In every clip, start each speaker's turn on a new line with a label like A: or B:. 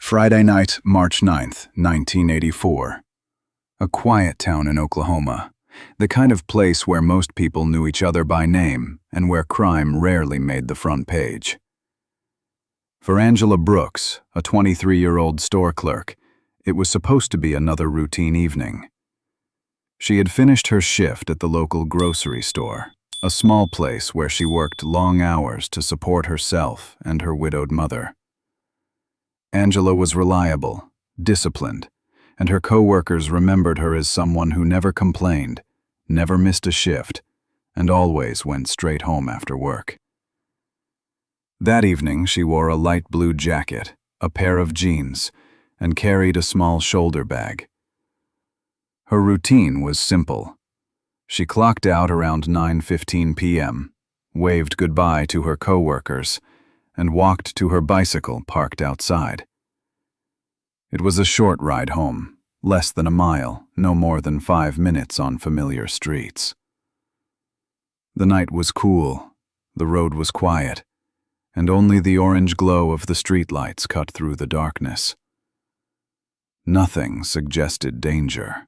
A: Friday night, March 9th, 1984. A quiet town in Oklahoma, the kind of place where most people knew each other by name and where crime rarely made the front page. For Angela Brooks, a 23-year-old store clerk, it was supposed to be another routine evening. She had finished her shift at the local grocery store, a small place where she worked long hours to support herself and her widowed mother. Angela was reliable, disciplined, and her co-workers remembered her as someone who never complained, never missed a shift, and always went straight home after work. That evening, she wore a light blue jacket, a pair of jeans, and carried a small shoulder bag. Her routine was simple. She clocked out around 9:15 p.m., waved goodbye to her co-workers, and walked to her bicycle parked outside. It was a short ride home, less than a mile, no more than 5 minutes on familiar streets. The night was cool, the road was quiet, and only the orange glow of the streetlights cut through the darkness. Nothing suggested danger.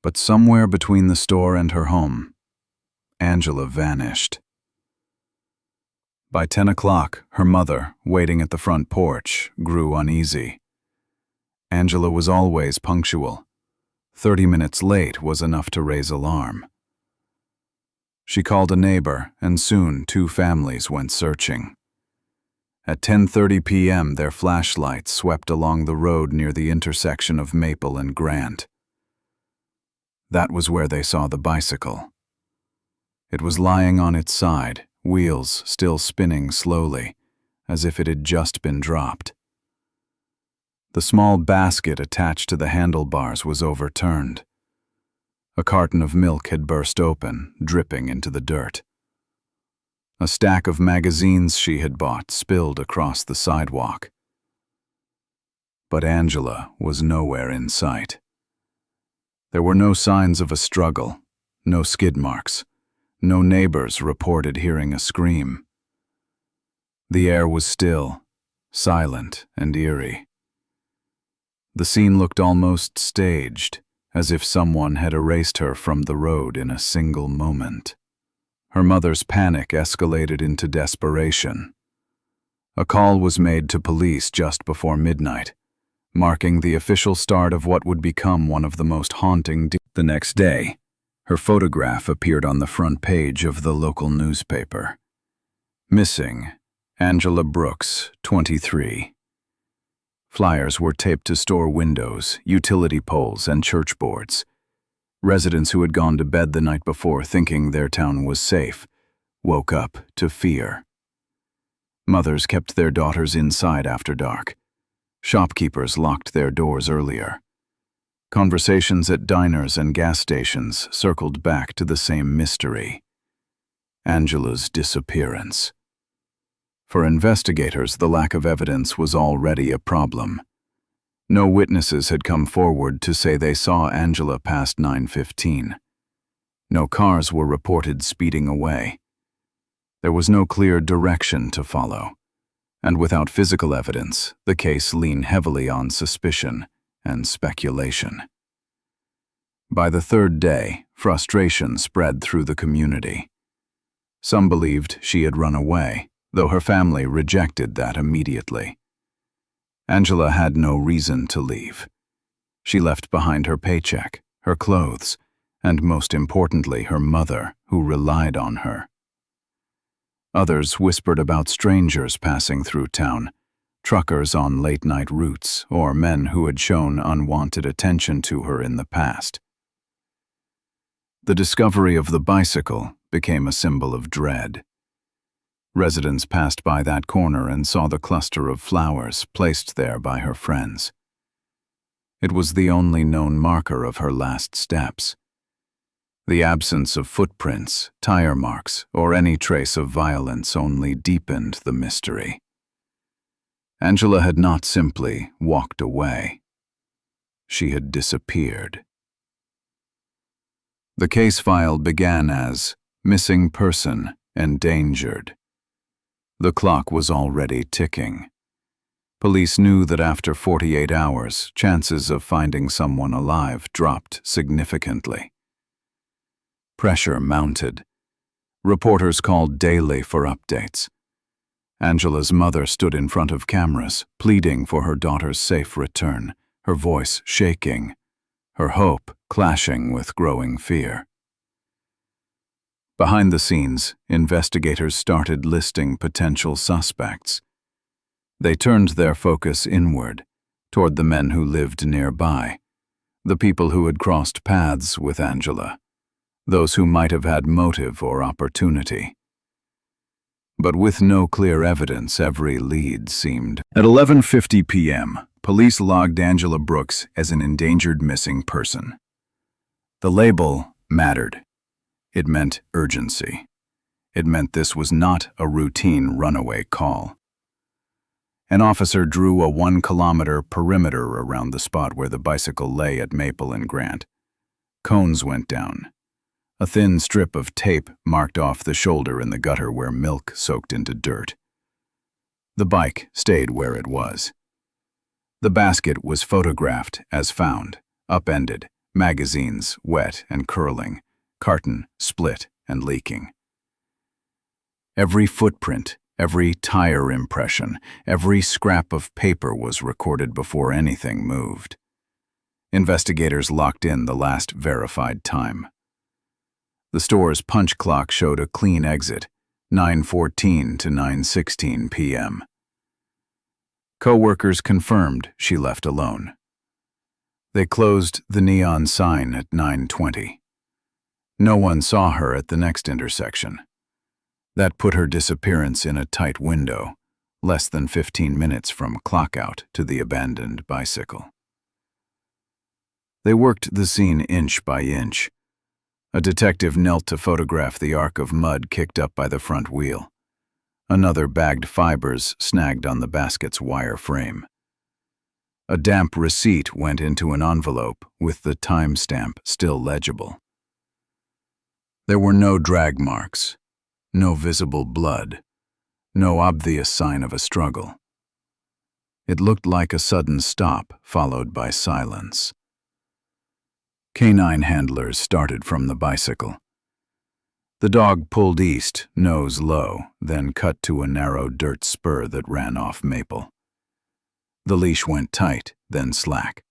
A: But somewhere between the store and her home, Angela vanished. By 10 o'clock, her mother, waiting at the front porch, grew uneasy. Angela was always punctual. 30 minutes late was enough to raise alarm. She called a neighbor, and soon 2 families went searching. At 10:30 p.m., their flashlights swept along the road near the intersection of Maple and Grant. That was where they saw the bicycle. It was lying on its side, wheels still spinning slowly, as if it had just been dropped. The small basket attached to the handlebars was overturned. A carton of milk had burst open, dripping into the dirt. A stack of magazines she had bought spilled across the sidewalk. But Angela was nowhere in sight. There were no signs of a struggle, no skid marks. No neighbors reported hearing a scream. The air was still, silent and eerie. The scene looked almost staged, as if someone had erased her from the road in a single moment. Her mother's panic escalated into desperation. A call was made to police just before midnight, marking the official start of what would become one of the most haunting days. The next day, her photograph appeared on the front page of the local newspaper. Missing, Angela Brooks, 23. Flyers were taped to store windows, utility poles, and church boards. Residents who had gone to bed the night before thinking their town was safe woke up to fear. Mothers kept their daughters inside after dark. Shopkeepers locked their doors earlier. Conversations at diners and gas stations circled back to the same mystery: Angela's disappearance. For investigators, the lack of evidence was already a problem. No witnesses had come forward to say they saw Angela past 9:15. No cars were reported speeding away. There was no clear direction to follow, and without physical evidence, the case leaned heavily on suspicion and speculation. By the third day, frustration spread through the community. Some believed she had run away, though her family rejected that immediately. Angela had no reason to leave. She left behind her paycheck, her clothes, and most importantly, her mother, who relied on her. Others whispered about strangers passing through town, truckers on late-night routes, or men who had shown unwanted attention to her in the past. The discovery of the bicycle became a symbol of dread. Residents passed by that corner and saw the cluster of flowers placed there by her friends. It was the only known marker of her last steps. The absence of footprints, tire marks, or any trace of violence only deepened the mystery. Angela had not simply walked away. She had disappeared. The case file began as missing person, endangered. The clock was already ticking. Police knew that after 48 hours, chances of finding someone alive dropped significantly. Pressure mounted. Reporters called daily for updates. Angela's mother stood in front of cameras, pleading for her daughter's safe return, her voice shaking, her hope clashing with growing fear. Behind the scenes, investigators started listing potential suspects. They turned their focus inward, toward the men who lived nearby, the people who had crossed paths with Angela, those who might have had motive or opportunity. But with no clear evidence, every lead seemed. At 11:50 p.m., police logged Angela Brooks as an endangered missing person. The label mattered. It meant urgency. It meant this was not a routine runaway call. An officer drew a 1-kilometer perimeter around the spot where the bicycle lay at Maple and Grant. Cones went down. A thin strip of tape marked off the shoulder in the gutter where milk soaked into dirt. The bike stayed where it was. The basket was photographed as found, upended, magazines wet and curling, carton split and leaking. Every footprint, every tire impression, every scrap of paper was recorded before anything moved. Investigators locked in the last verified time. The store's punch clock showed a clean exit, 9:14 to 9:16 p.m. Co-workers confirmed she left alone. They closed the neon sign at 9:20. No one saw her at the next intersection. That put her disappearance in a tight window, less than 15 minutes from clockout to the abandoned bicycle. They worked the scene inch by inch. A detective knelt to photograph the arc of mud kicked up by the front wheel. Another bagged fibers snagged on the basket's wire frame. A damp receipt went into an envelope with the timestamp still legible. There were no drag marks, no visible blood, no obvious sign of a struggle. It looked like a sudden stop followed by silence. Canine handlers started from the bicycle. The dog pulled east, nose low, then cut to a narrow dirt spur that ran off Maple. The leash went tight, then slack.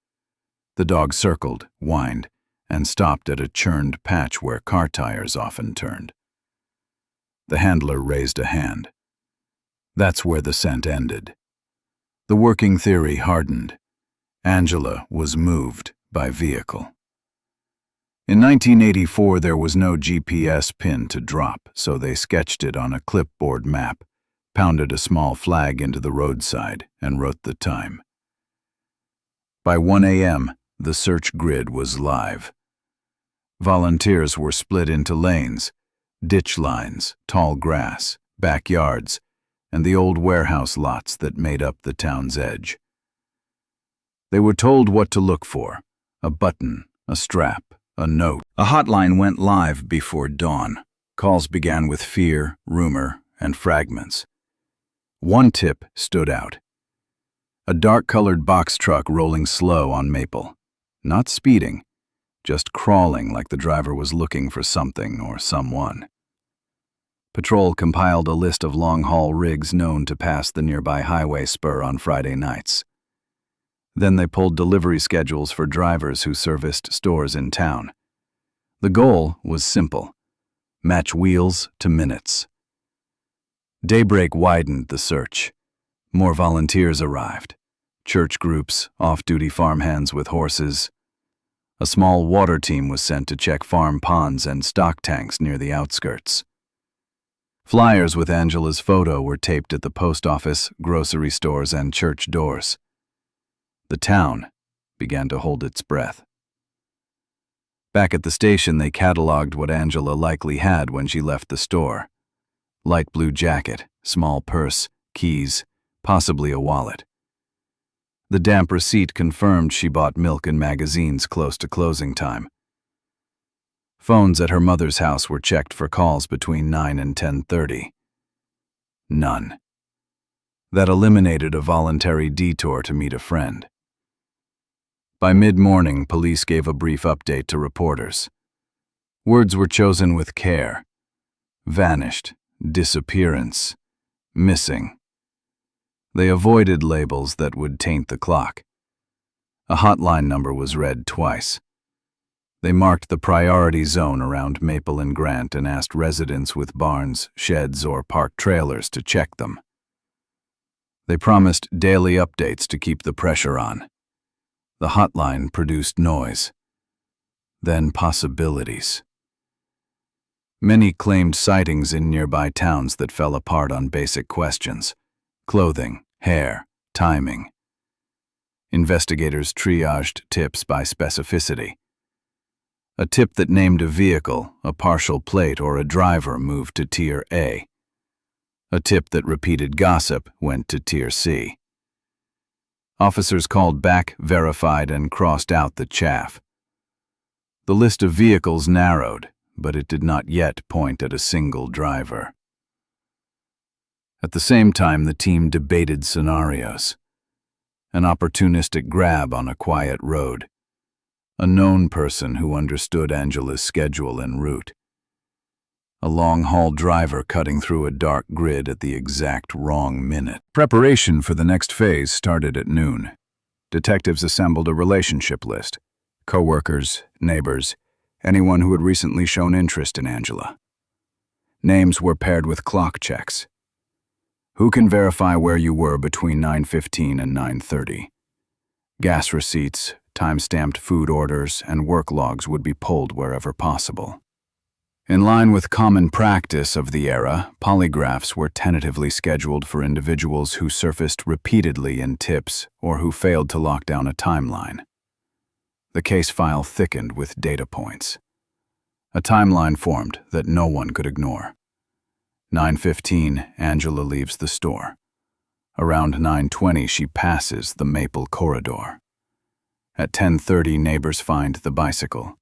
A: The dog circled, whined, and stopped at a churned patch where car tires often turned. The handler raised a hand. That's where the scent ended. The working theory hardened. Angela was moved by vehicle. In 1984, there was no GPS pin to drop, so they sketched it on a clipboard map, pounded a small flag into the roadside, and wrote the time. By 1 a.m., the search grid was live. Volunteers were split into lanes, ditch lines, tall grass, backyards, and the old warehouse lots that made up the town's edge. They were told what to look for: a button, a strap, a note. A hotline went live before dawn. Calls began with fear, rumor, and fragments. One tip stood out. A dark-colored box truck rolling slow on Maple. Not speeding, just crawling like the driver was looking for something or someone. Patrol compiled a list of long-haul rigs known to pass the nearby highway spur on Friday nights. Then they pulled delivery schedules for drivers who serviced stores in town. The goal was simple: match wheels to minutes. Daybreak widened the search. More volunteers arrived. Church groups, off-duty farmhands with horses. A small water team was sent to check farm ponds and stock tanks near the outskirts. Flyers with Angela's photo were taped at the post office, grocery stores, and church doors. The town began to hold its breath. Back at the station, they cataloged what Angela likely had when she left the store: light blue jacket, small purse, keys, possibly a wallet. The damp receipt confirmed she bought milk and magazines close to closing time. Phones at her mother's house were checked for calls between 9 and 10:30. None. That eliminated a voluntary detour to meet a friend. By mid-morning, police gave a brief update to reporters. Words were chosen with care. Vanished, disappearance, missing. They avoided labels that would taint the clock. A hotline number was read twice. They marked the priority zone around Maple and Grant and asked residents with barns, sheds, or parked trailers to check them. They promised daily updates to keep the pressure on. The hotline produced noise. Then possibilities. Many claimed sightings in nearby towns that fell apart on basic questions: clothing, hair, timing. Investigators triaged tips by specificity. A tip that named a vehicle, a partial plate, or a driver moved to Tier A. A tip that repeated gossip went to Tier C. Officers called back, verified, and crossed out the chaff. The list of vehicles narrowed, but it did not yet point at a single driver. At the same time, the team debated scenarios. An opportunistic grab on a quiet road. A known person who understood Angela's schedule and route. A long-haul driver cutting through a dark grid at the exact wrong minute. Preparation for the next phase started at noon. Detectives assembled a relationship list. Co-workers, neighbors, anyone who had recently shown interest in Angela. Names were paired with clock checks. Who can verify where you were between 9:15 and 9:30? Gas receipts, time-stamped food orders, and work logs would be pulled wherever possible. In line with common practice of the era, polygraphs were tentatively scheduled for individuals who surfaced repeatedly in tips or who failed to lock down a timeline. The case file thickened with data points. A timeline formed that no one could ignore. 9:15, Angela leaves the store. Around 9:20, she passes the Maple corridor. At 10:30, neighbors find the bicycle.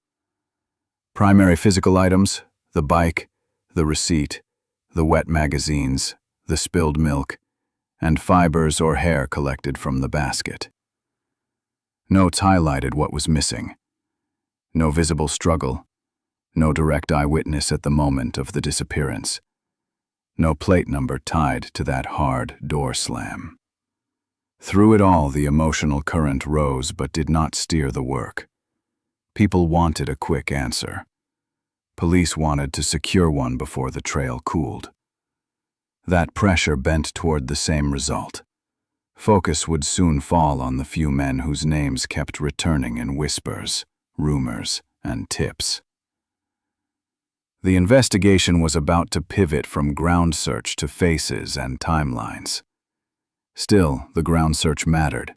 A: Primary physical items: the bike, the receipt, the wet magazines, the spilled milk, and fibers or hair collected from the basket. Notes highlighted what was missing. No visible struggle, no direct eyewitness at the moment of the disappearance. No plate number tied to that hard door slam. Through it all, the emotional current rose but did not steer the work. People wanted a quick answer. Police wanted to secure one before the trail cooled. That pressure bent toward the same result. Focus would soon fall on the few men whose names kept returning in whispers, rumors, and tips. The investigation was about to pivot from ground search to faces and timelines. Still, the ground search mattered.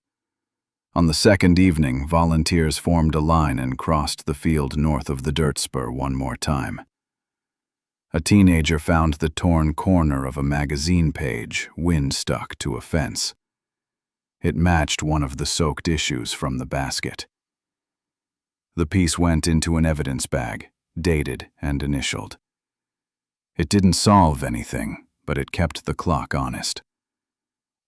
A: On the second evening, volunteers formed a line and crossed the field north of the dirt spur one more time. A teenager found the torn corner of a magazine page, wind-stuck to a fence. It matched one of the soaked issues from the basket. The piece went into an evidence bag, dated and initialed. It didn't solve anything, but it kept the clock honest.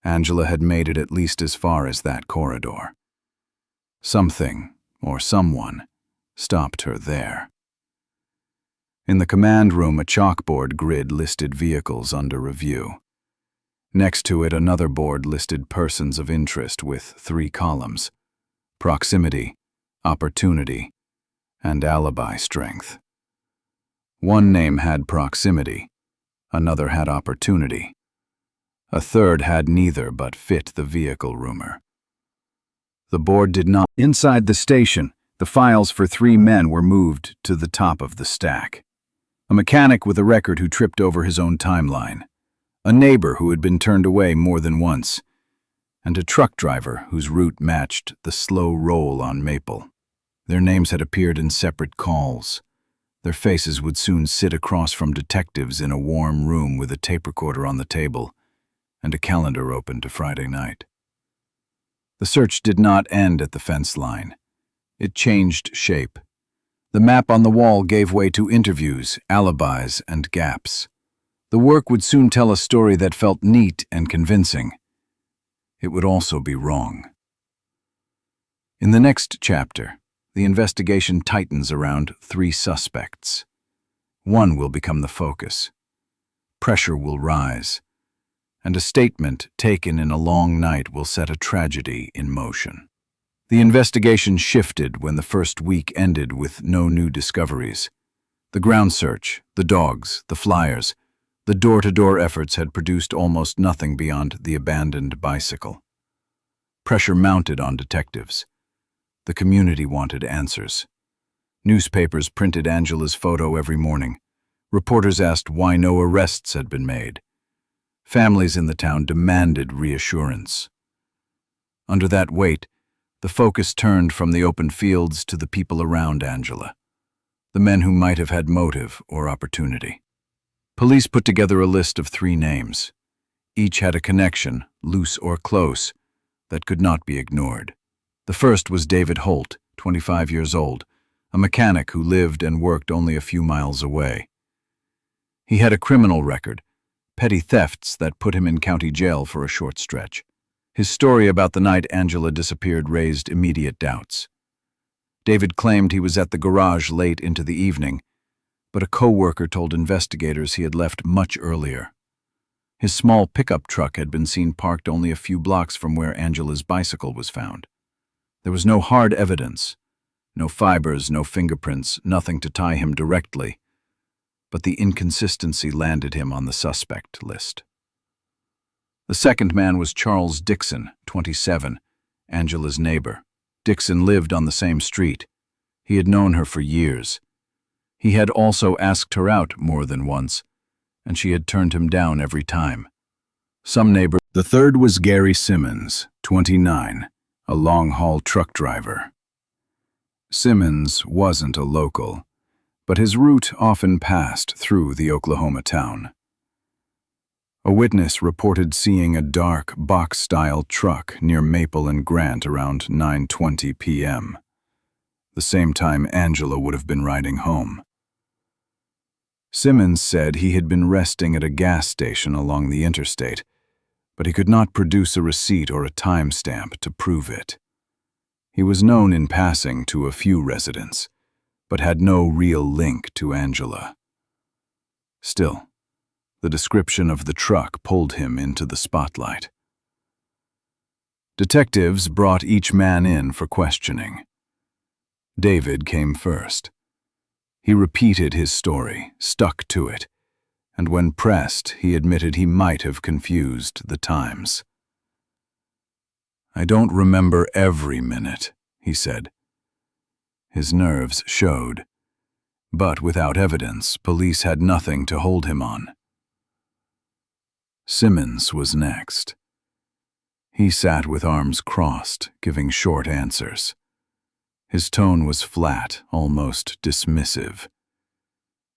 A: Angela had made it at least as far as that corridor. Something, or someone, stopped her there. In the command room, a chalkboard grid listed vehicles under review. Next to it, another board listed persons of interest with 3 columns: proximity, opportunity, and alibi strength. One name had proximity, another had opportunity. A third had neither but fit the vehicle rumor. The board did not. Inside the station, the files for 3 men were moved to the top of the stack. A mechanic with a record who tripped over his own timeline, a neighbor who had been turned away more than once, and a truck driver whose route matched the slow roll on Maple. Their names had appeared in separate calls. Their faces would soon sit across from detectives in a warm room with a tape recorder on the table and a calendar open to Friday night. The search did not end at the fence line. It changed shape. The map on the wall gave way to interviews, alibis, and gaps. The work would soon tell a story that felt neat and convincing. it would also be wrong. In the next chapter, the investigation tightens around 3 suspects. One will become the focus. Pressure will rise, and a statement taken in a long night will set a tragedy in motion. The investigation shifted when the first week ended with no new discoveries. The ground search, the dogs, the flyers, the door-to-door efforts had produced almost nothing beyond the abandoned bicycle. Pressure mounted on detectives. The community wanted answers. Newspapers printed Angela's photo every morning. Reporters asked why no arrests had been made. Families in the town demanded reassurance. Under that weight, the focus turned from the open fields to the people around Angela, the men who might have had motive or opportunity. Police put together a list of 3 names. Each had a connection, loose or close, that could not be ignored. The first was David Holt, 25 years old, a mechanic who lived and worked only a few miles away. He had a criminal record, petty thefts that put him in county jail for a short stretch. His story about the night Angela disappeared raised immediate doubts. David claimed he was at the garage late into the evening, but a co-worker told investigators he had left much earlier. His small pickup truck had been seen parked only a few blocks from where Angela's bicycle was found. There was no hard evidence, no fibers, no fingerprints, nothing to tie him directly, but the inconsistency landed him on the suspect list. The second man was Charles Dixon, 27, Angela's neighbor. Dixon lived on the same street. He had known her for years. He had also asked her out more than once, and she had turned him down every time. The third was Gary Simmons, 29, a long-haul truck driver. Simmons wasn't a local, but his route often passed through the Oklahoma town. A witness reported seeing a dark, box-style truck near Maple and Grant around 9:20 p.m., the same time Angela would have been riding home. Simmons said he had been resting at a gas station along the interstate, but he could not produce a receipt or a timestamp to prove it. He was known in passing to a few residents, but had no real link to Angela. Still, the description of the truck pulled him into the spotlight. Detectives brought each man in for questioning. David came first. He repeated his story, stuck to it, and when pressed, he admitted he might have confused the times. "I don't remember every minute," he said. His nerves showed, but without evidence, police had nothing to hold him on. Simmons was next. He sat with arms crossed, giving short answers. His tone was flat, almost dismissive.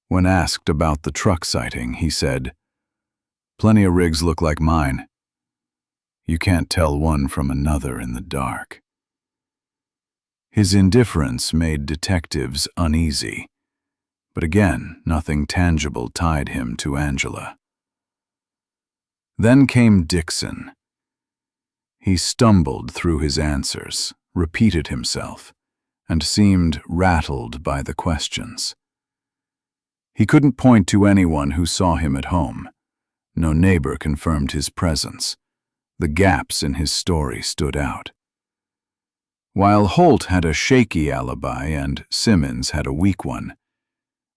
A: When asked about the truck sighting, he said, "Plenty of rigs look like mine. You can't tell one from another in the dark." His indifference made detectives uneasy, but again, nothing tangible tied him to Angela. Then came Dixon. He stumbled through his answers, repeated himself, and seemed rattled by the questions. He couldn't point to anyone who saw him at home. No neighbor confirmed his presence. The gaps in his story stood out. While Holt had a shaky alibi and Simmons had a weak one,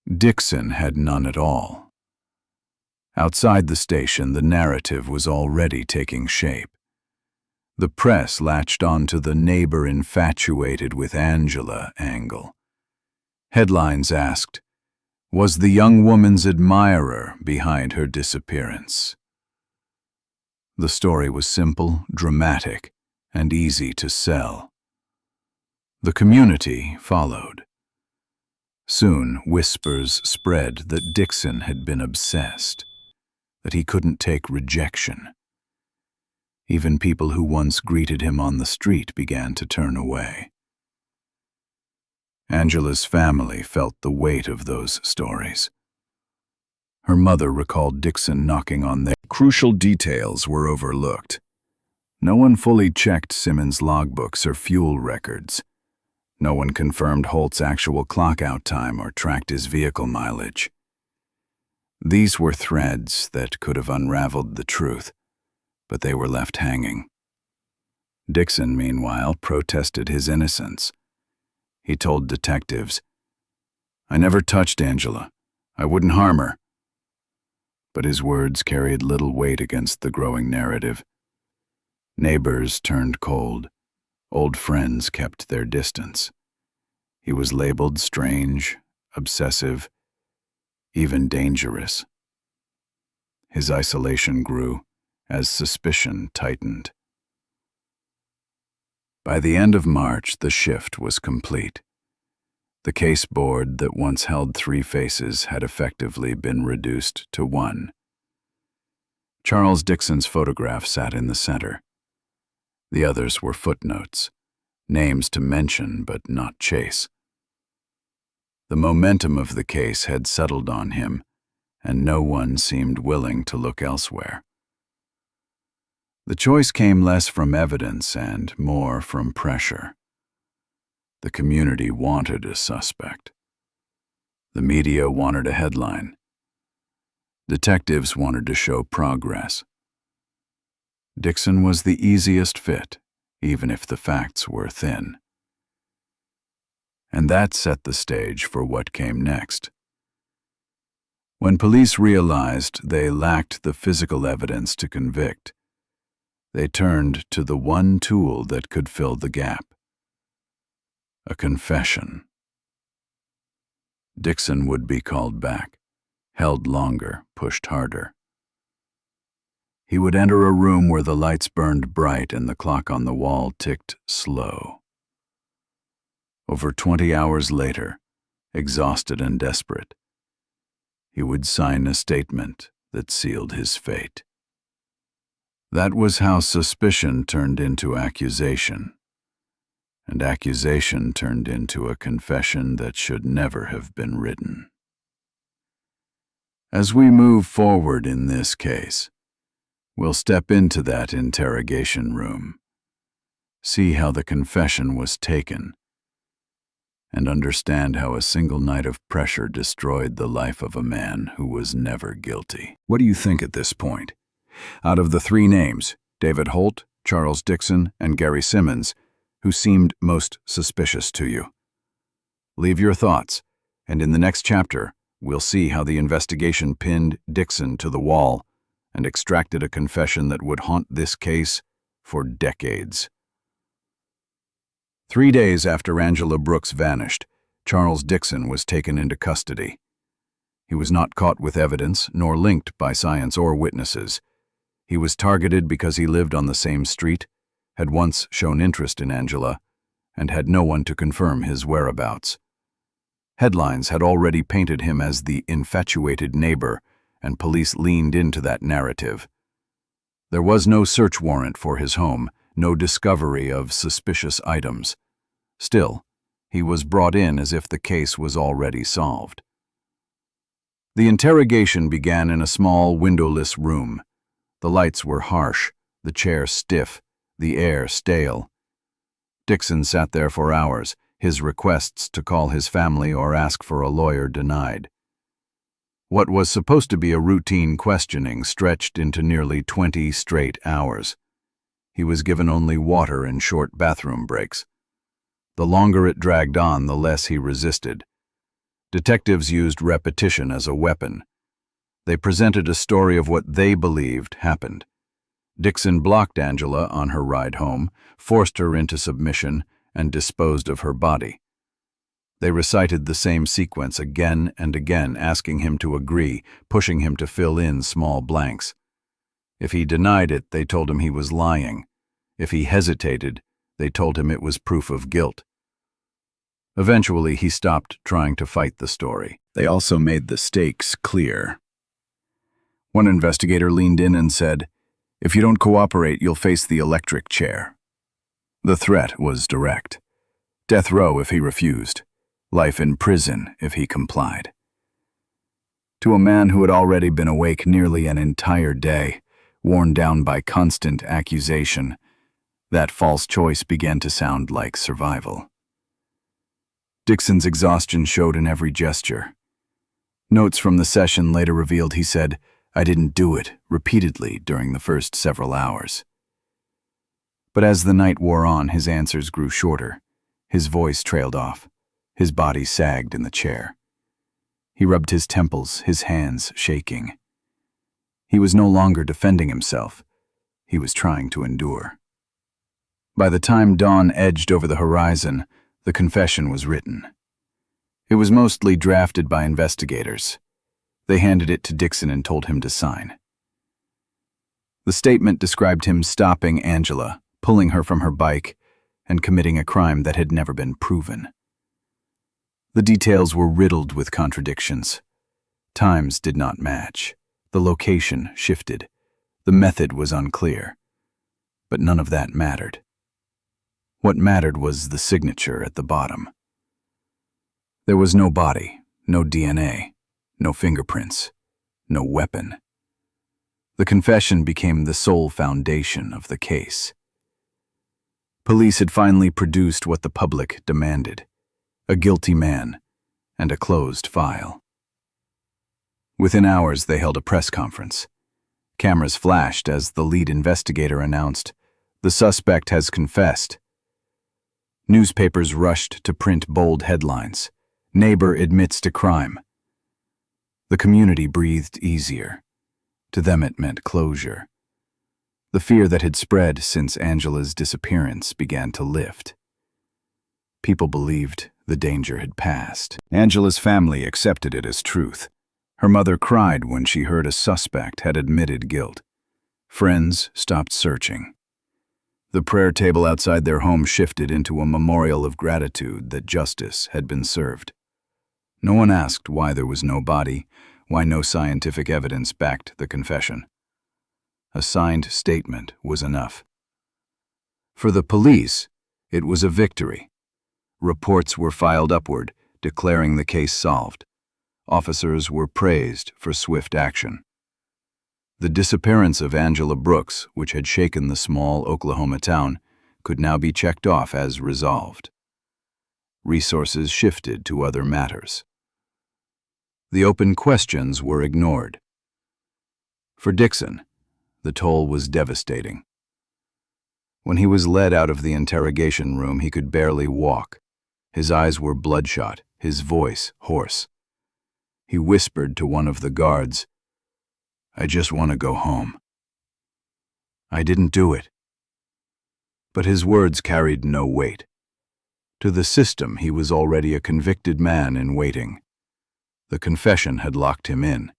A: Dixon had none at all. Outside the station, the narrative was already taking shape. The press latched onto the neighbor infatuated with Angela angle. Headlines asked, "Was the young woman's admirer behind her disappearance?" The story was simple, dramatic, and easy to sell. The community followed. Soon, whispers spread that Dixon had been obsessed, that he couldn't take rejection. Even people who once greeted him on the street began to turn away. Angela's family felt the weight of those stories. Her mother recalled Dixon knocking on their. Crucial details were overlooked. No one fully checked Simmons' logbooks or fuel records. No one confirmed Holt's actual clock-out time or tracked his vehicle mileage. These were threads that could have unraveled the truth, but they were left hanging. Dixon, meanwhile, protested his innocence. He told detectives, "I never touched Angela. I wouldn't harm her." But his words carried little weight against the growing narrative. Neighbors turned cold. Old friends kept their distance. He was labeled strange, obsessive, even dangerous. His isolation grew as suspicion tightened. By the end of March, the shift was complete. The case board that once held 3 faces had effectively been reduced to 1. Charles Dixon's photograph sat in the center. The others were footnotes, names to mention but not chase. The momentum of the case had settled on him, and no one seemed willing to look elsewhere. The choice came less from evidence and more from pressure. The community wanted a suspect. The media wanted a headline. Detectives wanted to show progress. Dixon was the easiest fit, even if the facts were thin. And that set the stage for what came next. When police realized they lacked the physical evidence to convict, they turned to the one tool that could fill the gap: a confession. Dixon would be called back, held longer, pushed harder. He would enter a room where the lights burned bright and the clock on the wall ticked slow. Over 20 hours later, exhausted and desperate, he would sign a statement that sealed his fate. That was how suspicion turned into accusation, and accusation turned into a confession that should never have been written. As we move forward in this case, we'll step into that interrogation room, see how the confession was taken, and understand how a single night of pressure destroyed the life of a man who was never guilty. What do you think at this point? Out of the 3 names, David Holt, Charles Dixon, and Gary Simmons, who seemed most suspicious to you? Leave your thoughts, and in the next chapter, we'll see how the investigation pinned Dixon to the wall and extracted a confession that would haunt this case for decades. 3 days after Angela Brooks vanished, Charles Dixon was taken into custody. He was not caught with evidence, nor linked by science or witnesses. He was targeted because he lived on the same street, had once shown interest in Angela, and had no one to confirm his whereabouts. Headlines had already painted him as the infatuated neighbor, and police leaned into that narrative. There was no search warrant for his home, no discovery of suspicious items. Still, he was brought in as if the case was already solved. The interrogation began in a small, windowless room. The lights were harsh, the chair stiff, the air stale. Dixon sat there for hours, his requests to call his family or ask for a lawyer denied. What was supposed to be a routine questioning stretched into nearly 20 straight hours. He was given only water and short bathroom breaks. The longer it dragged on, the less he resisted. Detectives used repetition as a weapon. They presented a story of what they believed happened. Dixon blocked Angela on her ride home, forced her into submission, and disposed of her body. They recited the same sequence again and again, asking him to agree, pushing him to fill in small blanks. If he denied it, they told him he was lying. If he hesitated, they told him it was proof of guilt. Eventually, he stopped trying to fight the story. They also made the stakes clear. One investigator leaned in and said, "If you don't cooperate, you'll face the electric chair." The threat was direct. Death row if he refused. Life in prison if he complied. To a man who had already been awake nearly an entire day, worn down by constant accusation, That false choice began to sound like survival. Dixon's exhaustion showed in every gesture. Notes from the session later revealed he said, "I didn't do it," repeatedly during the first several hours. But as the night wore on, his answers grew shorter. His voice trailed off. His body sagged in the chair. He rubbed his temples, his hands shaking. He was no longer defending himself. He was trying to endure. By the time dawn edged over the horizon, the confession was written. It was mostly drafted by investigators. They handed it to Dixon and told him to sign. The statement described him stopping Angela, pulling her from her bike, and committing a crime that had never been proven. The details were riddled with contradictions. Times did not match. The location shifted. The method was unclear. But none of that mattered. What mattered was the signature at the bottom. There was no body, no DNA, no fingerprints, no weapon. The confession became the sole foundation of the case. Police had finally produced what the public demanded: a guilty man and a closed file. Within hours, they held a press conference. Cameras flashed as the lead investigator announced, "The suspect has confessed." Newspapers rushed to print bold headlines, "Neighbor admits to crime." The community breathed easier. To them it meant closure. The fear that had spread since Angela's disappearance began to lift. People believed the danger had passed. Angela's family accepted it as truth. Her mother cried when she heard a suspect had admitted guilt. Friends stopped searching. The prayer table outside their home shifted into a memorial of gratitude that justice had been served. No one asked why there was no body, why no scientific evidence backed the confession. A signed statement was enough. For the police, it was a victory. Reports were filed upward, declaring the case solved. Officers were praised for swift action. The disappearance of Angela Brooks, which had shaken the small Oklahoma town, could now be checked off as resolved. Resources shifted to other matters. The open questions were ignored. For Dixon, the toll was devastating. When he was led out of the interrogation room, he could barely walk. His eyes were bloodshot, his voice hoarse. He whispered to one of the guards, "I just want to go home. I didn't do it." But his words carried no weight. To the system, he was already a convicted man in waiting. The confession had locked him in.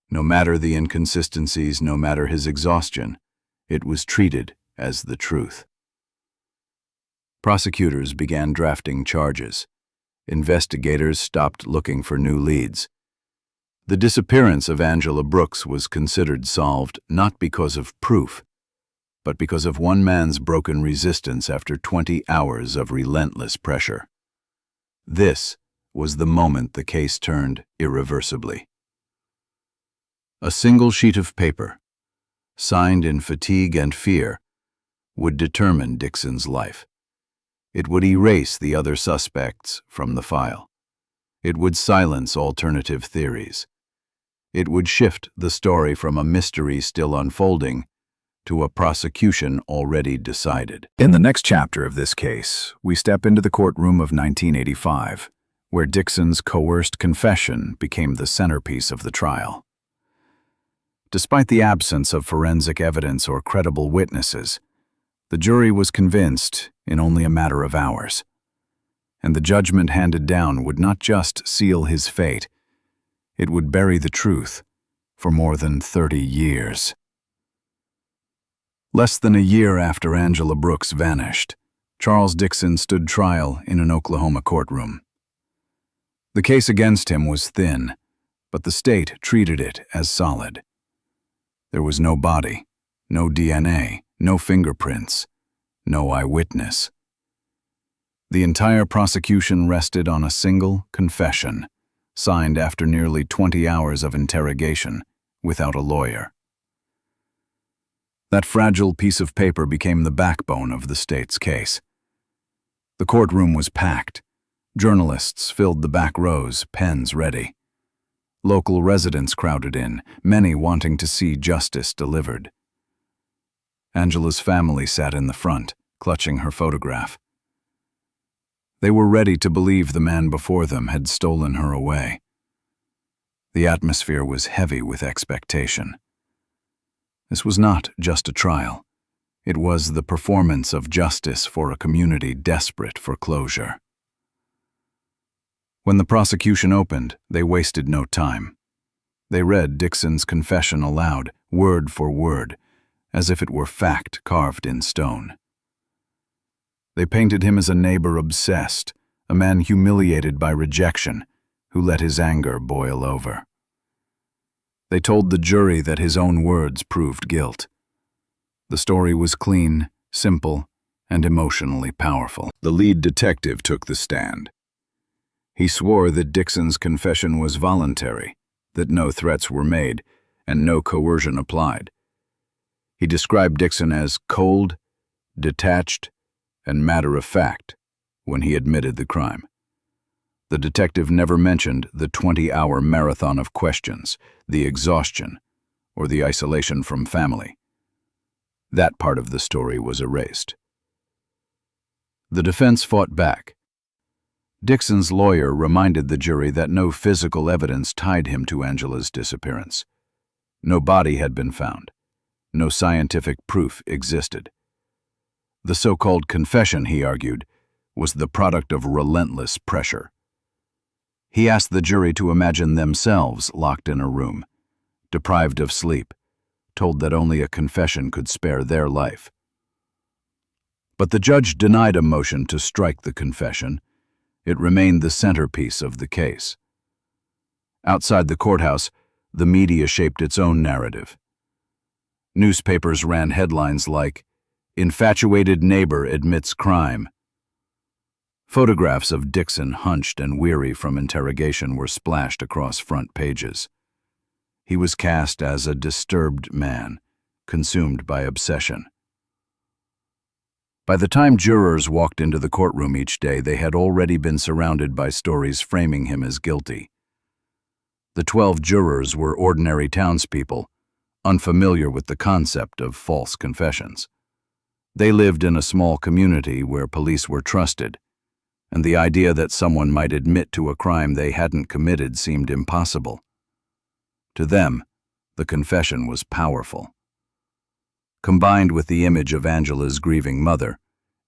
A: No matter the inconsistencies, no matter his exhaustion, it was treated as the truth. Prosecutors began drafting charges. Investigators stopped looking for new leads. The disappearance of Angela Brooks was considered solved not because of proof, but because of one man's broken resistance after 20 hours of relentless pressure. This was the moment the case turned irreversibly. A single sheet of paper, signed in fatigue and fear, would determine Dixon's life. It would erase the other suspects from the file. It would silence alternative theories. It would shift the story from a mystery still unfolding to a prosecution already decided. In the next chapter of this case, we step into the courtroom of 1985, where Dixon's coerced confession became the centerpiece of the trial. Despite the absence of forensic evidence or credible witnesses, the jury was convinced in only a matter of hours. And the judgment handed down would not just seal his fate, it would bury the truth for more than 30 years. Less than a year after Angela Brooks vanished, Charles Dixon stood trial in an Oklahoma courtroom. The case against him was thin, but the state treated it as solid. There was no body, no DNA, no fingerprints, no eyewitness. The entire prosecution rested on a single confession, signed after nearly 20 hours of interrogation, without a lawyer. That fragile piece of paper became the backbone of the state's case. The courtroom was packed. Journalists filled the back rows, pens ready. Local residents crowded in, many wanting to see justice delivered. Angela's family sat in the front, clutching her photograph. They were ready to believe the man before them had stolen her away. The atmosphere was heavy with expectation. This was not just a trial. It was the performance of justice for a community desperate for closure. When the prosecution opened, they wasted no time. They read Dixon's confession aloud, word for word, as if it were fact carved in stone. They painted him as a neighbor obsessed, a man humiliated by rejection, who let his anger boil over. They told the jury that his own words proved guilt. The story was clean, simple, and emotionally powerful. The lead detective took the stand. He swore that Dixon's confession was voluntary, that no threats were made, and no coercion applied. He described Dixon as cold, detached, and matter-of-fact when he admitted the crime. The detective never mentioned the 20-hour marathon of questions, the exhaustion, or the isolation from family. That part of the story was erased. The defense fought back. Dixon's lawyer reminded the jury that no physical evidence tied him to Angela's disappearance. No body had been found. No scientific proof existed. The so-called confession, he argued, was the product of relentless pressure. He asked the jury to imagine themselves locked in a room, deprived of sleep, told that only a confession could spare their life. But the judge denied a motion to strike the confession. It remained the centerpiece of the case. Outside the courthouse, the media shaped its own narrative. Newspapers ran headlines like, "Infatuated neighbor admits crime." Photographs of Dixon, hunched and weary from interrogation, were splashed across front pages. He was cast as a disturbed man, consumed by obsession. By the time jurors walked into the courtroom each day, they had already been surrounded by stories framing him as guilty. The 12 jurors were ordinary townspeople, unfamiliar with the concept of false confessions. They lived in a small community where police were trusted, and the idea that someone might admit to a crime they hadn't committed seemed impossible. To them, the confession was powerful. Combined with the image of Angela's grieving mother,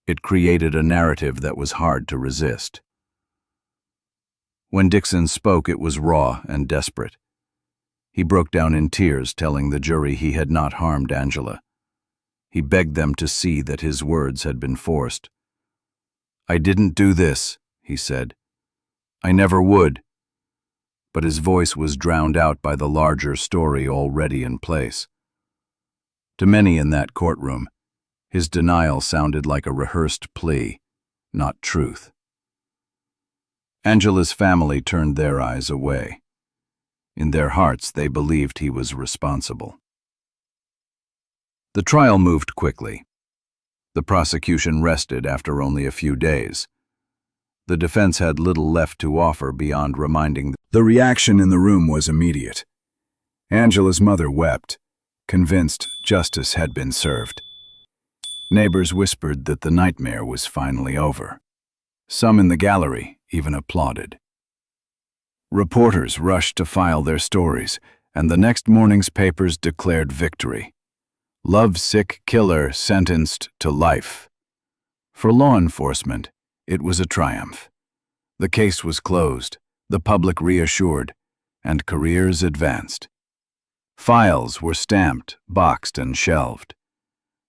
A: it created a narrative that was hard to resist. When Dixon spoke, it was raw and desperate. He broke down in tears, telling the jury he had not harmed Angela. He begged them to see that his words had been forced. "I didn't do this," he said. "I never would." But his voice was drowned out by the larger story already in place. To many in that courtroom, his denial sounded like a rehearsed plea, not truth. Angela's family turned their eyes away. In their hearts, they believed he was responsible. The trial moved quickly. The prosecution rested after only a few days. The defense had little left to offer beyond reminding them. The reaction in the room was immediate. Angela's mother wept, convinced justice had been served. Neighbors whispered that the nightmare was finally over. Some in the gallery even applauded. Reporters rushed to file their stories, and the next morning's papers declared victory. Lovesick killer sentenced to life. For law enforcement, it was a triumph. The case was closed, the public reassured, and careers advanced. Files were stamped, boxed, and shelved.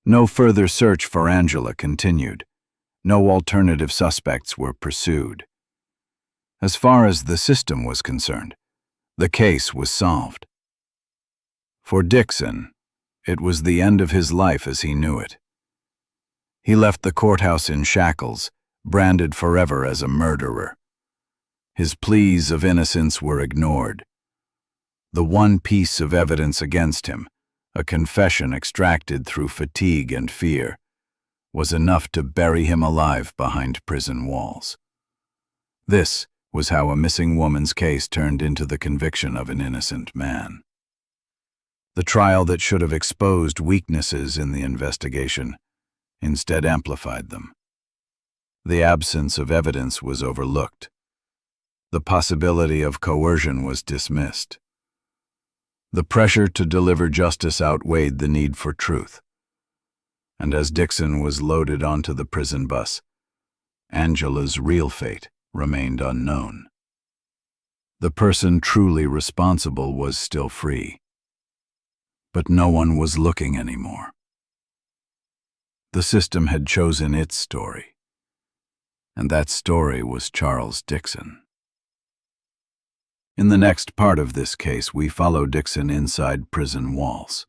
A: No further search for Angela continued. No alternative suspects were pursued. As far as the system was concerned, the case was solved. For Dixon, it was the end of his life as he knew it. He left the courthouse in shackles, branded forever as a murderer. His pleas of innocence were ignored. The one piece of evidence against him, A confession extracted through fatigue and fear was enough to bury him alive behind prison walls. This was how a missing woman's case turned into the conviction of an innocent man. The trial that should have exposed weaknesses in the investigation instead amplified them. The absence of evidence was overlooked. The possibility of coercion was dismissed. The pressure to deliver justice outweighed the need for truth. And as Dixon was loaded onto the prison bus, Angela's real fate remained unknown. The person truly responsible was still free, but no one was looking anymore. The system had chosen its story, and that story was Charles Dixon. In the next part of this case, we follow Dixon inside prison walls.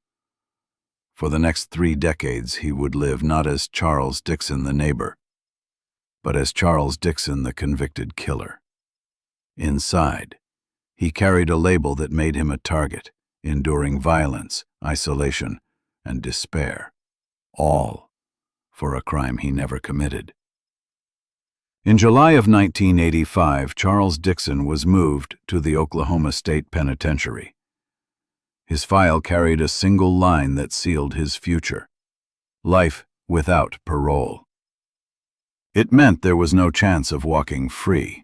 A: For the next 3 decades, he would live not as Charles Dixon the neighbor, but as Charles Dixon the convicted killer. Inside, he carried a label that made him a target, enduring violence, isolation, and despair, all for a crime he never committed. In July of 1985, Charles Dixon was moved to the Oklahoma State Penitentiary. His file carried a single line that sealed his future: life without parole. It meant there was no chance of walking free.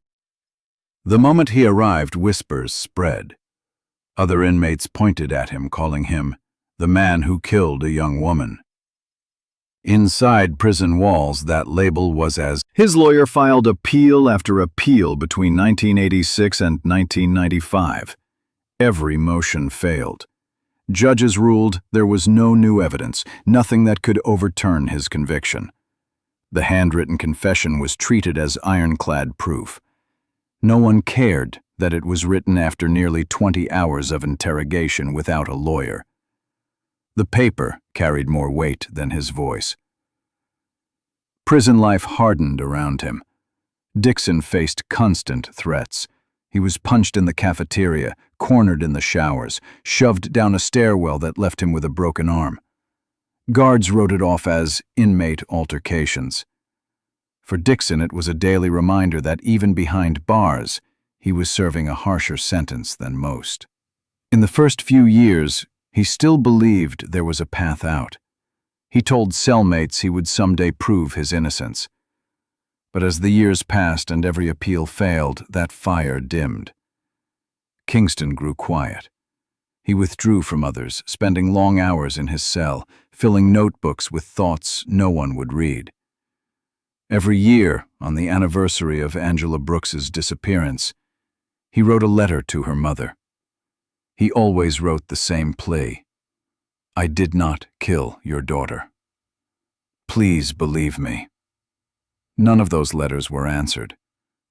A: The moment he arrived, whispers spread. Other inmates pointed at him, calling him the man who killed a young woman. Inside prison walls, that label was as his lawyer filed appeal after appeal between 1986 and 1995. Every motion failed. Judges ruled there was no new evidence, nothing that could overturn his conviction. The handwritten confession was treated as ironclad proof. No one cared that it was written after nearly 20 hours of interrogation without a lawyer. The paper carried more weight than his voice. Prison life hardened around him. Dixon faced constant threats. He was punched in the cafeteria, cornered in the showers, shoved down a stairwell that left him with a broken arm. Guards wrote it off as inmate altercations. For Dixon, it was a daily reminder that even behind bars, he was serving a harsher sentence than most. In the first few years, he still believed there was a path out. He told cellmates he would someday prove his innocence. But as the years passed and every appeal failed, that fire dimmed. Kingston grew quiet. He withdrew from others, spending long hours in his cell, filling notebooks with thoughts no one would read. Every year, on the anniversary of Angela Brooks's disappearance, he wrote a letter to her mother. He always wrote the same plea: "I did not kill your daughter. Please believe me." None of those letters were answered.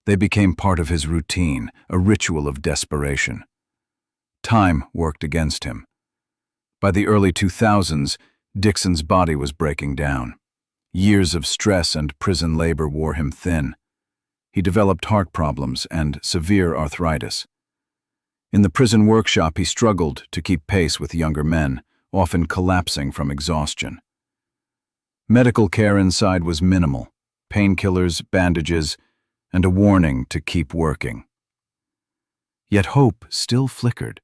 A: They became part of his routine, a ritual of desperation. Time worked against him. By the early 2000s, Dixon's body was breaking down. Years of stress and prison labor wore him thin. He developed heart problems and severe arthritis. In the prison workshop, he struggled to keep pace with younger men, often collapsing from exhaustion. Medical care inside was minimal: painkillers, bandages, and a warning to keep working. Yet hope still flickered.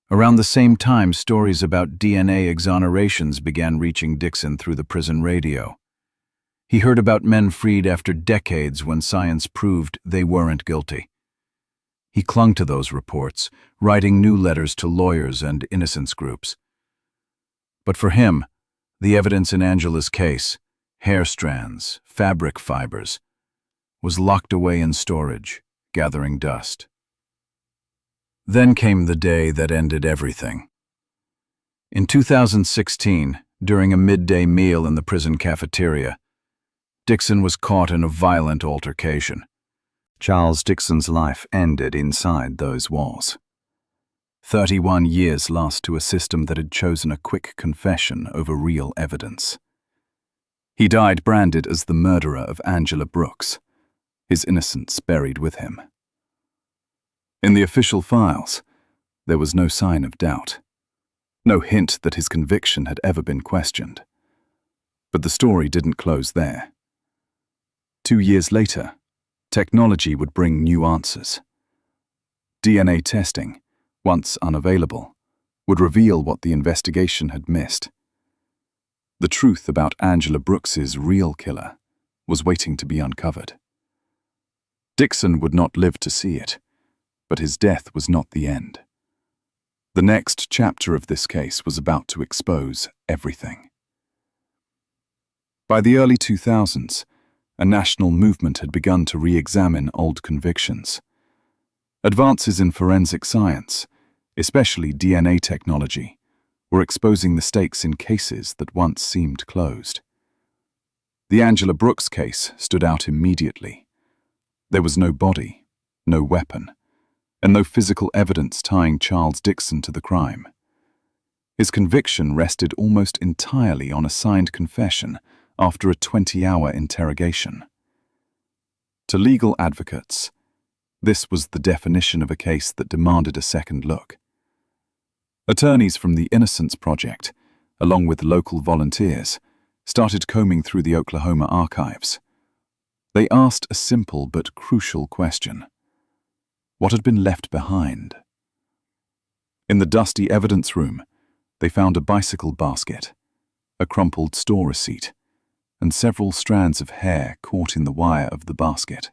A: Around the same time, stories about DNA exonerations began reaching Dixon through the prison radio. He heard about men freed after decades when science proved they weren't guilty. He clung to those reports, writing new letters to lawyers and innocence groups. But for him, the evidence in Angela's case, hair strands, fabric fibers, was locked away in storage, gathering dust. Then came the day that ended everything. In 2016, during a midday meal in the prison cafeteria, Dixon was caught in a violent altercation. Charles Dixon's life ended inside those walls. 31 years lost to a system that had chosen a quick confession over real evidence. He died branded as the murderer of Angela Brooks, his innocence buried with him. In the official files, there was no sign of doubt. no hint that his conviction had ever been questioned. But the story didn't close there. 2 years later, technology would bring new answers. DNA testing, once unavailable, would reveal what the investigation had missed. The truth about Angela Brooks's real killer was waiting to be uncovered. Dixon would not live to see it, but his death was not the end. The next chapter of this case was about to expose everything. By the early 2000s, a national movement had begun to re-examine old convictions. Advances in forensic science, especially DNA technology, were exposing the stakes in cases that once seemed closed. The Angela Brooks case stood out immediately. There was no body, no weapon, and no physical evidence tying Charles Dixon to the crime. His conviction rested almost entirely on a signed confession after a 20-hour interrogation. To legal advocates, this was the definition of a case that demanded a second look. Attorneys from the Innocence Project, along with local volunteers, started combing through the Oklahoma archives. They asked a simple but crucial question: what had been left behind? In the dusty evidence room, they found a bicycle basket, a crumpled store receipt, and several strands of hair caught in the wire of the basket.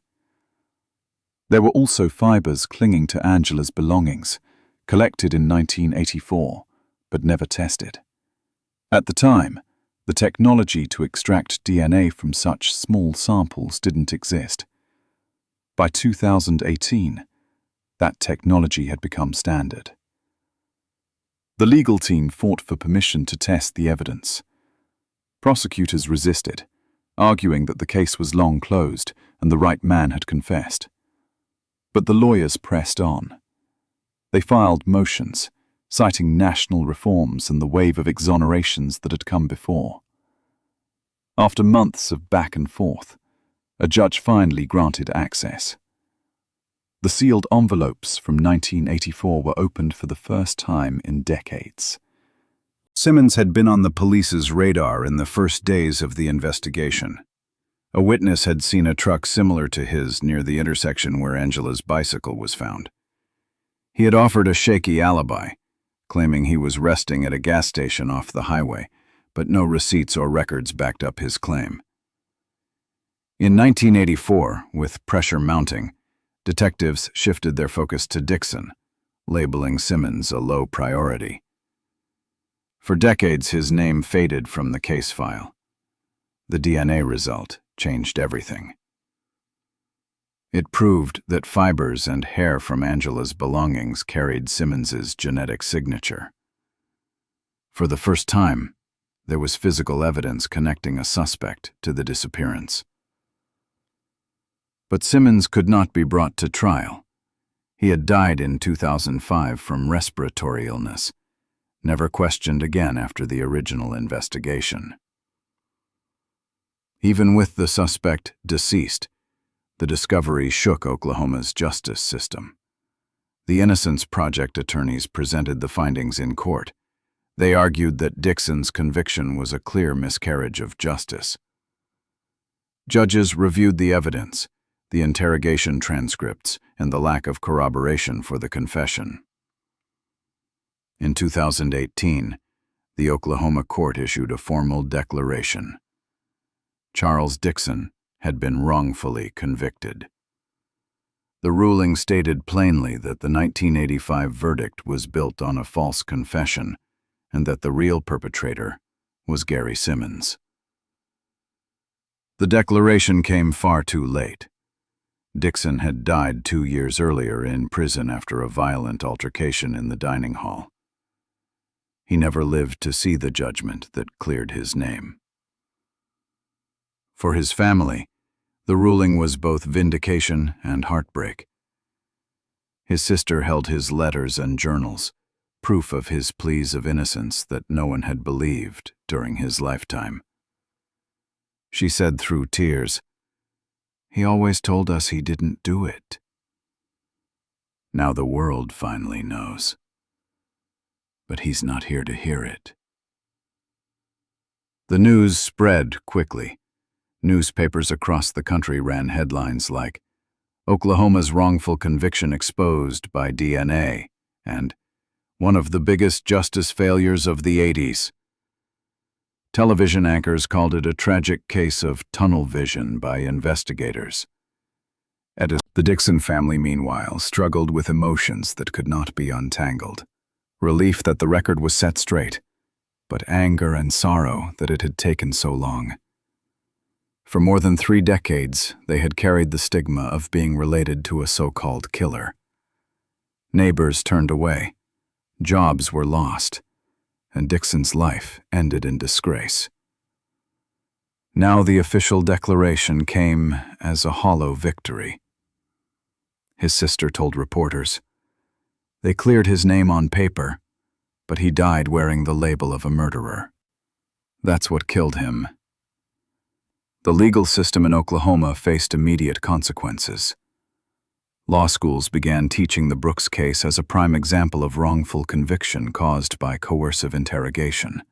A: There were also fibers clinging to Angela's belongings, collected in 1984, but never tested. At the time, the technology to extract DNA from such small samples didn't exist. By 2018, that technology had become standard. The legal team fought for permission to test the evidence. Prosecutors resisted, arguing that the case was long closed and the right man had confessed. But the lawyers pressed on. They filed motions, citing national reforms and the wave of exonerations that had come before. After months of back and forth, a judge finally granted access. The sealed envelopes from 1984 were opened for the first time in decades. Simmons had been on the police's radar in the first days of the investigation. A witness had seen a truck similar to his near the intersection where Angela's bicycle was found. He had offered a shaky alibi, claiming he was resting at a gas station off the highway, but no receipts or records backed up his claim. In 1984, with pressure mounting, detectives shifted their focus to Dixon, labeling Simmons a low priority. For decades, his name faded from the case file. The DNA result changed everything. It proved that fibers and hair from Angela's belongings carried Simmons's genetic signature. For the first time, there was physical evidence connecting a suspect to the disappearance. But Simmons could not be brought to trial. He had died in 2005 from respiratory illness, never questioned again after the original investigation. Even with the suspect deceased, the discovery shook Oklahoma's justice system. The Innocence Project attorneys presented the findings in court. They argued that Dixon's conviction was a clear miscarriage of justice. Judges reviewed the evidence, the interrogation transcripts, and the lack of corroboration for the confession. In 2018, the Oklahoma court issued a formal declaration. Charles Dixon had been wrongfully convicted. The ruling stated plainly that the 1985 verdict was built on a false confession and that the real perpetrator was Gary Simmons. The declaration came far too late. Dixon had died 2 years earlier in prison after a violent altercation in the dining hall. He never lived to see the judgment that cleared his name. For his family, the ruling was both vindication and heartbreak. His sister held his letters and journals, proof of his pleas of innocence that no one had believed during his lifetime. She said through tears, "He always told us he didn't do it." Now the world finally knows. but he's not here to hear it. The news spread quickly. Newspapers across the country ran headlines like, "Oklahoma's wrongful conviction exposed by DNA," and "One of the biggest justice failures of the '80s." Television anchors called it a tragic case of tunnel vision by investigators. The Dixon family, meanwhile, struggled with emotions that could not be untangled. Relief that the record was set straight, but anger and sorrow that it had taken so long. For more than 3 decades, they had carried the stigma of being related to a so-called killer. Neighbors turned away, jobs were lost, and Dixon's life ended in disgrace. Now the official declaration came as a hollow victory. His sister told reporters, "They cleared his name on paper, but he died wearing the label of a murderer. That's what killed him." The legal system in Oklahoma faced immediate consequences. Law schools began teaching the Brooks case as a prime example of wrongful conviction caused by coercive interrogation.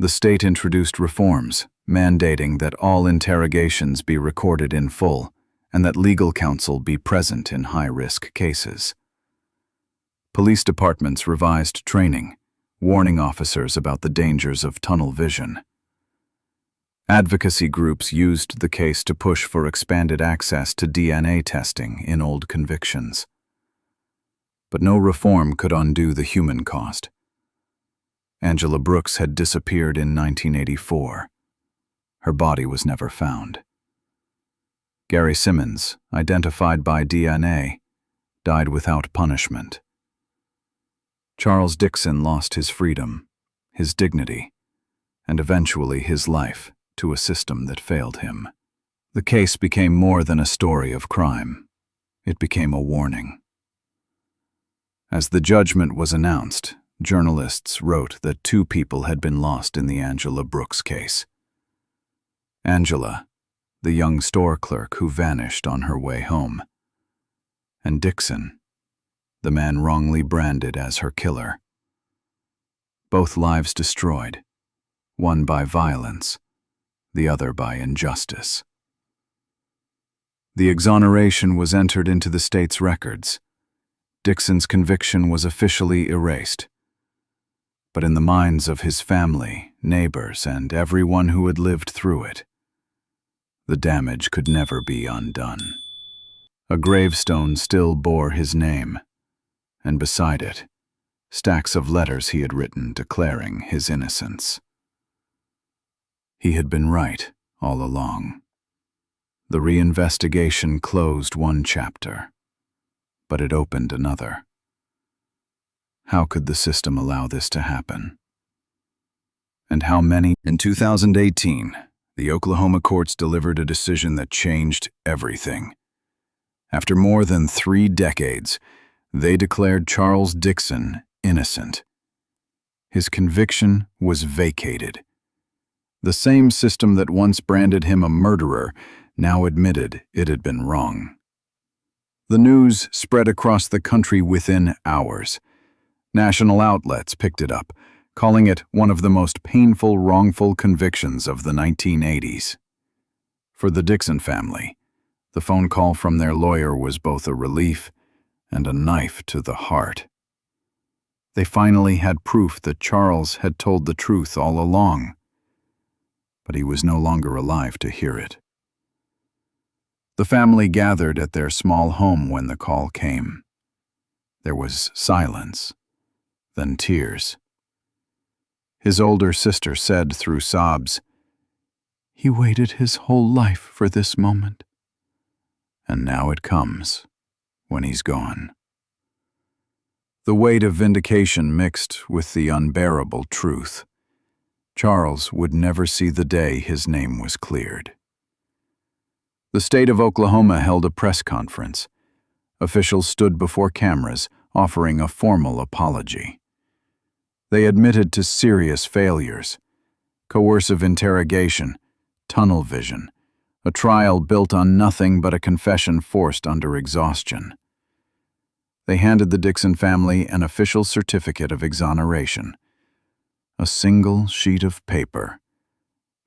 A: The state introduced reforms, mandating that all interrogations be recorded in full and that legal counsel be present in high-risk cases. Police departments revised training, warning officers about the dangers of tunnel vision. Advocacy groups used the case to push for expanded access to DNA testing in old convictions. But no reform could undo the human cost. Angela Brooks had disappeared in 1984. Her body was never found. Gary Simmons, identified by DNA, died without punishment. Charles Dixon lost his freedom, his dignity, and eventually his life to a system that failed him. The case became more than a story of crime. It became a warning. As the judgment was announced, journalists wrote that 2 people had been lost in the Angela Brooks case. Angela, the young store clerk who vanished on her way home, and Dixon, the man wrongly branded as her killer. Both lives destroyed, one by violence, the other by injustice. The exoneration was entered into the state's records. Dixon's conviction was officially erased. But in the minds of his family, neighbors, and everyone who had lived through it, the damage could never be undone. A gravestone still bore his name, and beside it, stacks of letters he had written declaring his innocence. He had been right all along. The reinvestigation closed one chapter, but it opened another. How could the system allow this to happen? And how many? In 2018, the Oklahoma courts delivered a decision that changed everything. After more than 3 decades, they declared Charles Dixon innocent. His conviction was vacated. The same system that once branded him a murderer now admitted it had been wrong. The news spread across the country within hours. National outlets picked it up, calling it one of the most painful wrongful convictions of the 1980s. For the Dixon family, the phone call from their lawyer was both a relief and a knife to the heart. They finally had proof that Charles had told the truth all along, but he was no longer alive to hear it. The family gathered at their small home when the call came. There was silence, then tears. His older sister said through sobs, "He waited his whole life for this moment. And now it comes, when he's gone." The weight of vindication mixed with the unbearable truth. Charles would never see the day his name was cleared. The state of Oklahoma held a press conference. Officials stood before cameras, offering a formal apology. They admitted to serious failures: coercive interrogation, tunnel vision, a trial built on nothing but a confession forced under exhaustion. They handed the Dixon family an official certificate of exoneration, a single sheet of paper,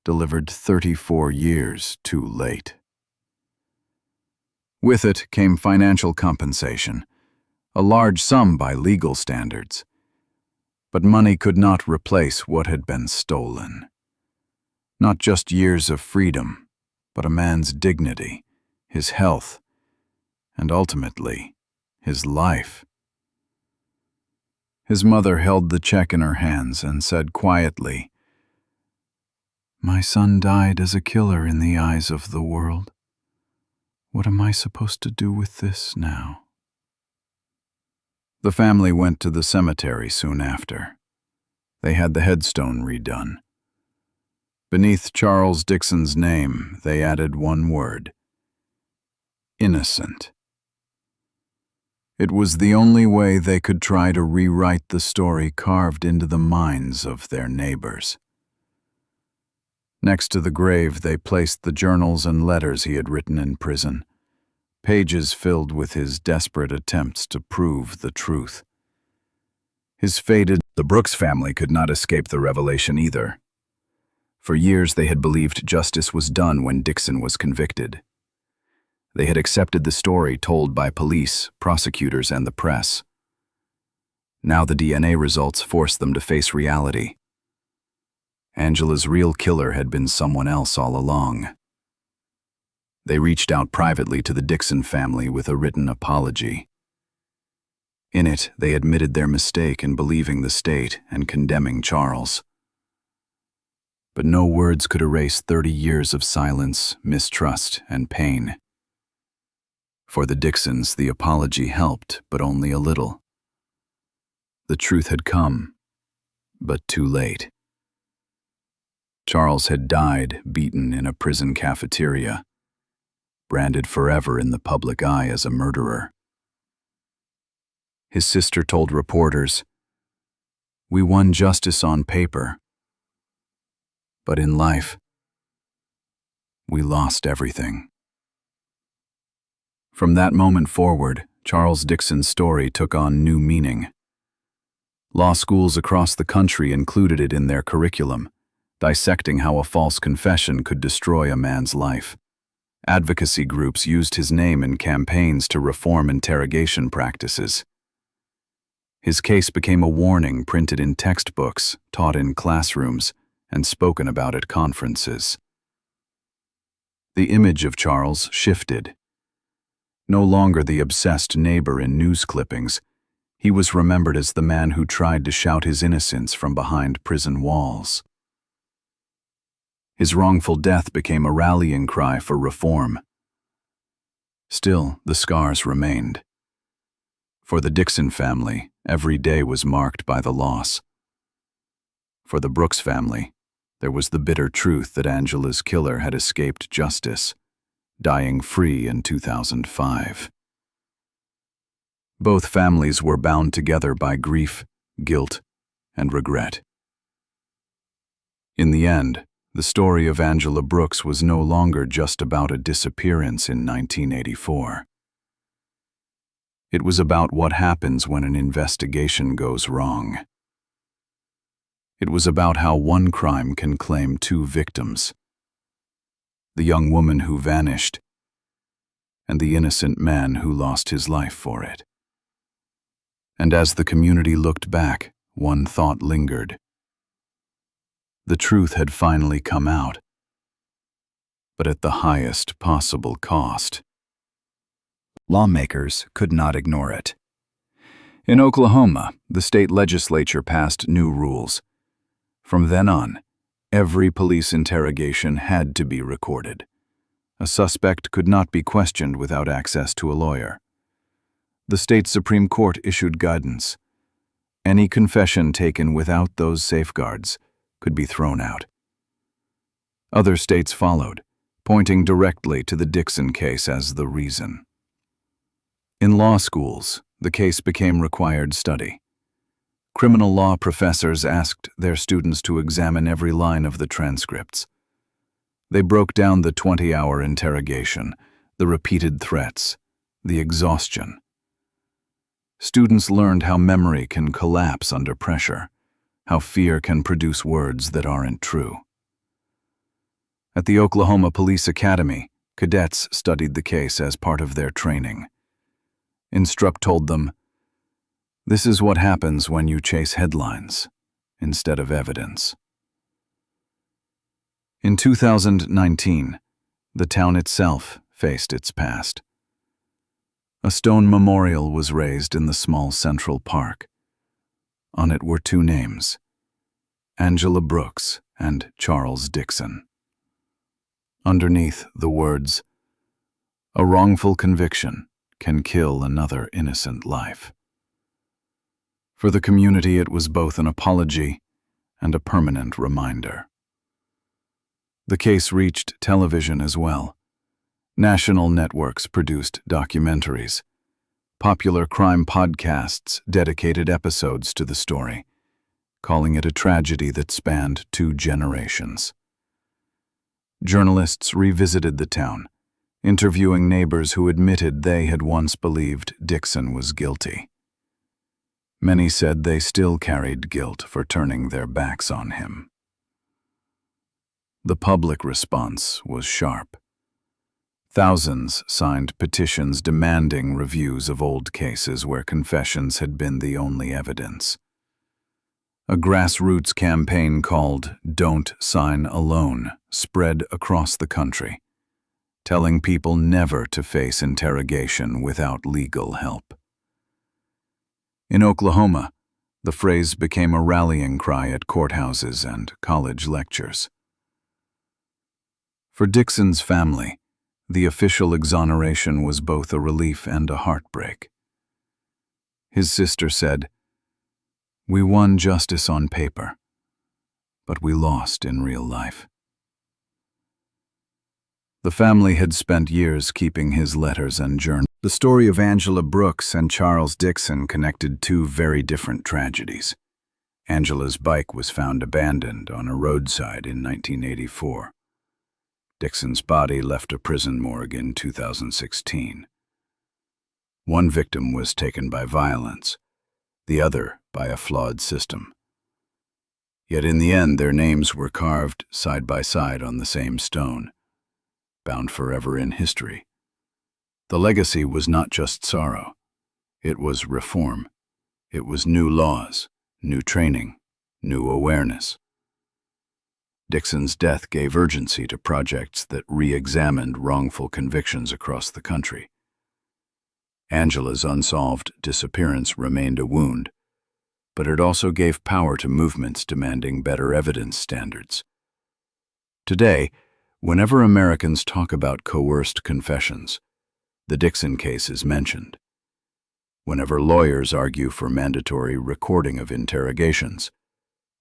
A: delivered 34 years too late. With it came financial compensation, a large sum by legal standards. But money could not replace what had been stolen. Not just years of freedom, but a man's dignity, his health, and ultimately, his life. His mother held the check in her hands and said quietly, "My son died as a killer in the eyes of the world. What am I supposed to do with this now?" The family went to the cemetery soon after. They had the headstone redone. Beneath Charles Dixon's name, they added one word: innocent. It was the only way they could try to rewrite the story carved into the minds of their neighbors. Next to the grave, they placed the journals and letters he had written in prison, pages filled with his desperate attempts to prove the truth. The Brooks family could not escape the revelation either. For years they had believed justice was done when Dixon was convicted. They had accepted the story told by police, prosecutors, and the press. Now the DNA results forced them to face reality. Angela's real killer had been someone else all along. They reached out privately to the Dixon family with a written apology. In it, they admitted their mistake in believing the state and condemning Charles. But no words could erase 30 years of silence, mistrust, and pain. For the Dixons, the apology helped, but only a little. The truth had come, but too late. Charles had died, beaten in a prison cafeteria, branded forever in the public eye as a murderer. His sister told reporters, "We won justice on paper, but in life, we lost everything." From that moment forward, Charles Dixon's story took on new meaning. Law schools across the country included it in their curriculum, dissecting how a false confession could destroy a man's life. Advocacy groups used his name in campaigns to reform interrogation practices. His case became a warning printed in textbooks, taught in classrooms, and spoken about at conferences. The image of Charles shifted. No longer the obsessed neighbor in news clippings, he was remembered as the man who tried to shout his innocence from behind prison walls. His wrongful death became a rallying cry for reform. Still, the scars remained. For the Dixon family, every day was marked by the loss. For the Brooks family, there was the bitter truth that Angela's killer had escaped justice, dying free in 2005. Both families were bound together by grief, guilt, and regret. In the end, the story of Angela Brooks was no longer just about a disappearance in 1984. It was about what happens when an investigation goes wrong. It was about how one crime can claim two victims: the young woman who vanished and the innocent man who lost his life for it. And as the community looked back, one thought lingered. The truth had finally come out, but at the highest possible cost. Lawmakers could not ignore it. In Oklahoma, the state legislature passed new rules. From then on, every police interrogation had to be recorded. A suspect could not be questioned without access to a lawyer. The state Supreme Court issued guidance. Any confession taken without those safeguards could be thrown out. Other states followed, pointing directly to the Dixon case as the reason. In law schools, the case became required study. Criminal law professors asked their students to examine every line of the transcripts. They broke down the 20-hour interrogation, the repeated threats, the exhaustion. Students learned how memory can collapse under pressure, how fear can produce words that aren't true. At the Oklahoma Police Academy, cadets studied the case as part of their training. Instruct told them, "This is what happens when you chase headlines instead of evidence." In 2019, the town itself faced its past. A stone memorial was raised in the small Central Park. On it were two names, Angela Brooks and Charles Dixon. Underneath the words, "A wrongful conviction can kill another innocent life." For the community, it was both an apology and a permanent reminder. The case reached television as well. National networks produced documentaries. Popular crime podcasts dedicated episodes to the story, calling it a tragedy that spanned 2 generations. Journalists revisited the town, interviewing neighbors who admitted they had once believed Dixon was guilty. Many said they still carried guilt for turning their backs on him. The public response was sharp. Thousands signed petitions demanding reviews of old cases where confessions had been the only evidence. A grassroots campaign called "Don't Sign Alone" spread across the country, telling people never to face interrogation without legal help. In Oklahoma, the phrase became a rallying cry at courthouses and college lectures. For Dixon's family, the official exoneration was both a relief and a heartbreak. His sister said, "We won justice on paper, but we lost in real life." The family had spent years keeping his letters and journals. The story of Angela Brooks and Charles Dixon connected 2 very different tragedies. Angela's bike was found abandoned on a roadside in 1984. Dixon's body left a prison morgue in 2016. One victim was taken by violence, the other by a flawed system. Yet in the end, their names were carved side by side on the same stone, bound forever in history. The legacy was not just sorrow. It was reform. It was new laws, new training, new awareness. Dixon's death gave urgency to projects that re-examined wrongful convictions across the country. Angela's unsolved disappearance remained a wound, but it also gave power to movements demanding better evidence standards. Today, whenever Americans talk about coerced confessions, the Dixon case is mentioned. Whenever lawyers argue for mandatory recording of interrogations,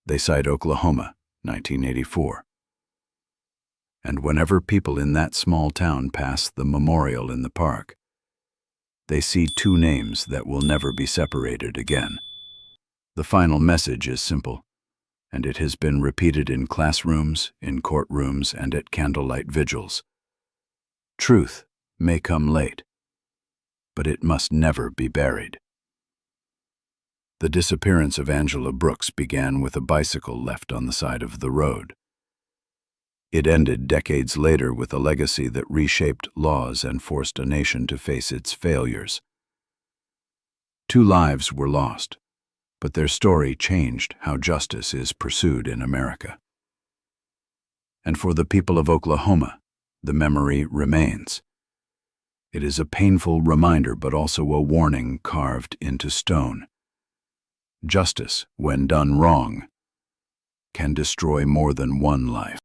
A: they cite Oklahoma, 1984. And whenever people in that small town pass the memorial in the park, they see 2 names that will never be separated again. The final message is simple, and it has been repeated in classrooms, in courtrooms, and at candlelight vigils. Truth may come late, but it must never be buried. The disappearance of Angela Brooks began with a bicycle left on the side of the road. It ended decades later with a legacy that reshaped laws and forced a nation to face its failures. 2 lives were lost, but their story changed how justice is pursued in America. And for the people of Oklahoma, the memory remains. It is a painful reminder, but also a warning carved into stone. Justice, when done wrong, can destroy more than one life.